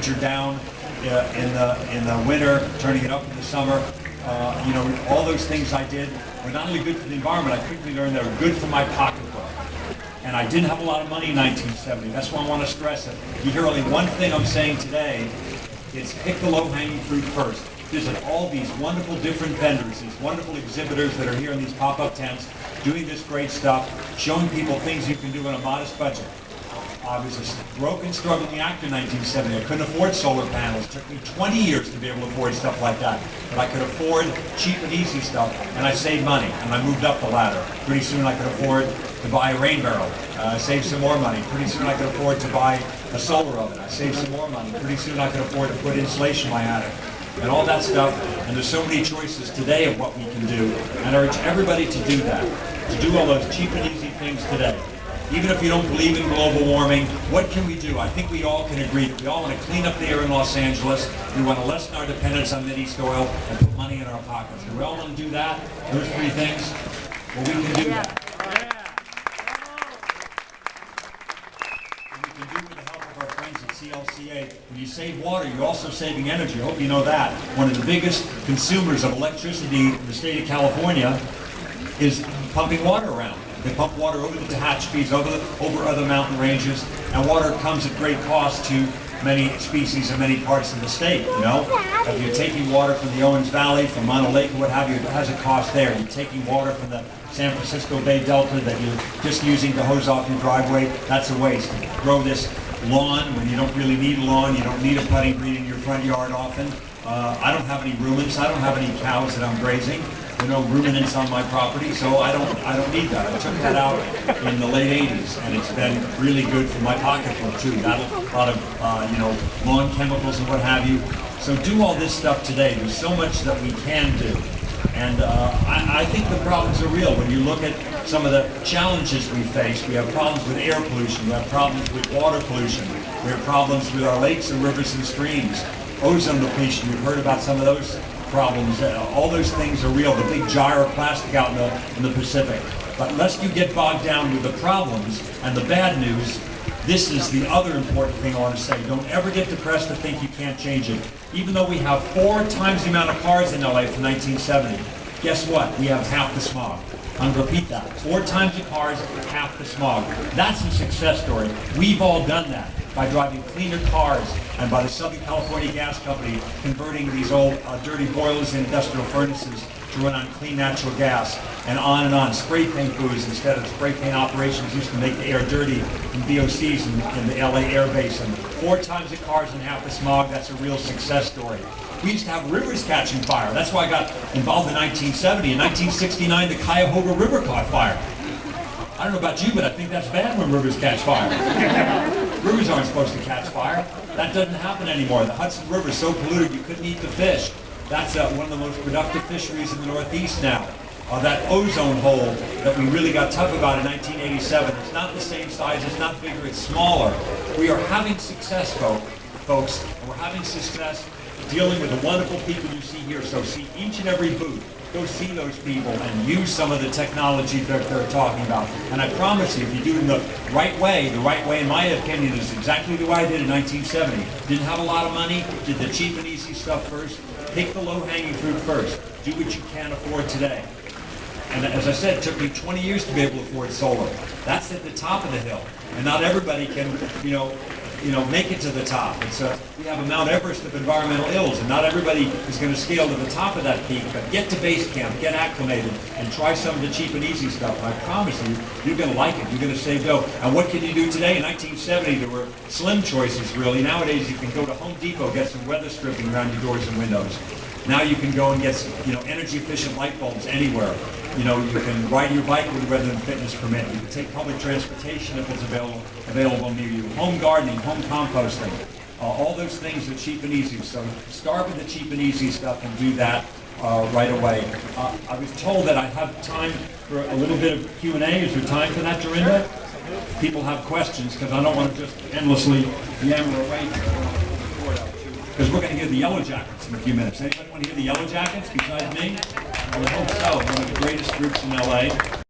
temperature down in the winter, turning it up in the summer. You know, all those things I did were not only good for the environment, I quickly learned they were good for my pocketbook. And I didn't have a lot of money in 1970. That's why I want to stress it. You hear only one thing I'm saying today, it's pick the low-hanging fruit first. Visit all these wonderful different vendors, these wonderful exhibitors that are here in these pop-up tents, doing this great stuff, showing people things you can do on a modest budget. I was a broken, struggling actor in 1970. I couldn't afford solar panels. It took me 20 years to be able to afford stuff like that. But I could afford cheap and easy stuff, and I saved money, and I moved up the ladder. Pretty soon I could afford to buy a rain barrel. I saved some more money. Pretty soon I could afford to buy a solar oven. I saved some more money. Pretty soon I could afford to put insulation in my attic. And all that stuff, and there's so many choices today of what we can do, and I urge everybody to do that, to do all those cheap and easy things today. Even if you don't believe in global warming, what can we do? I think we all can agree that we all want to clean up the air in Los Angeles, we want to lessen our dependence on Mideast oil, and put money in our pockets. Do we all want to do that? Those three things? Well, we can do that. And we can do it with the help of our friends at CLCA. When you save water, you're also saving energy. I hope you know that. One of the biggest consumers of electricity in the state of California is pumping water around. They pump water over the Tehachapi's, over other mountain ranges, and water comes at great cost to many species in many parts of the state, you know? If you're taking water from the Owens Valley, from Mono Lake, or what have you, it has a cost there. You're taking water from the San Francisco Bay Delta that you're just using to hose off your driveway, that's a waste. Grow this lawn when you don't really need a lawn, you don't need a putting green in your front yard often. I don't have any ruminants, I don't have any cows that I'm grazing. There are no ruminants on my property, so I don't need that. I took that out in the late 80s, and it's been really good for my pocketbook too. Not a lot of you know, lawn chemicals and what have you. So do all this stuff today. There's so much that we can do, and I think the problems are real. When you look at some of the challenges we face, we have problems with air pollution, we have problems with water pollution, we have problems with our lakes and rivers and streams, ozone depletion. You've heard about some of those problems. All those things are real. The big gyre of plastic out in the Pacific. But unless you get bogged down with the problems and the bad news, this is the other important thing I want to say. Don't ever get depressed to think you can't change it. Even though we have 4 times the amount of cars in LA from 1970, guess what? We have half the smog. I'm going to repeat that. 4 times the cars, half the smog. That's a success story. We've all done that by driving cleaner cars, and by the Southern California Gas Company converting these old dirty boilers in industrial furnaces to run on clean natural gas, and on and on. Spray paint booths instead of spray paint operations used to make the air dirty in VOCs in the LA air basin. 4 times the cars and half the smog, that's a real success story. We used to have rivers catching fire. That's why I got involved in 1970. In 1969, the Cuyahoga River caught fire. I don't know about you, but I think that's bad when rivers catch fire. Rivers aren't supposed to catch fire. That doesn't happen anymore. The Hudson River is so polluted you couldn't eat the fish. That's one of the most productive fisheries in the Northeast now. That ozone hole that we really got tough about in 1987, it's not the same size, it's not bigger, it's smaller. We are having success, folks, and we're having success dealing with the wonderful people you see here. So see each and every booth. Go see those people and use some of the technology that they're talking about. And I promise you, if you do it in the right way in my opinion is exactly the way I did in 1970. Didn't have a lot of money, did the cheap and easy stuff first. Pick the low-hanging fruit first. Do what you can afford today. And as I said, it took me 20 years to be able to afford solar. That's at the top of the hill. And not everybody can, you know, make it to the top. We have a Mount Everest of environmental ills, and not everybody is going to scale to the top of that peak, but get to base camp, get acclimated, and try some of the cheap and easy stuff. And I promise you, you're going to like it. You're going to save dough. And what can you do today? In 1970, there were slim choices, really. Nowadays, you can go to Home Depot, get some weather stripping around your doors and windows. Now you can go and get some, energy-efficient light bulbs anywhere. You can ride your bike with weather and fitness permit. You can take public transportation if it's available near you. Home gardening, home composting, all those things are cheap and easy. So start with the cheap and easy stuff and do that right away. I was told that I have time for a little bit of Q&A. Is there time for that, Dorinda? People have questions, because I don't want to just endlessly yammer away. Because we're going to hear the Yellow Jackets in a few minutes. Anybody want to hear the Yellow Jackets besides me? I would hope so. One of the greatest groups in LA.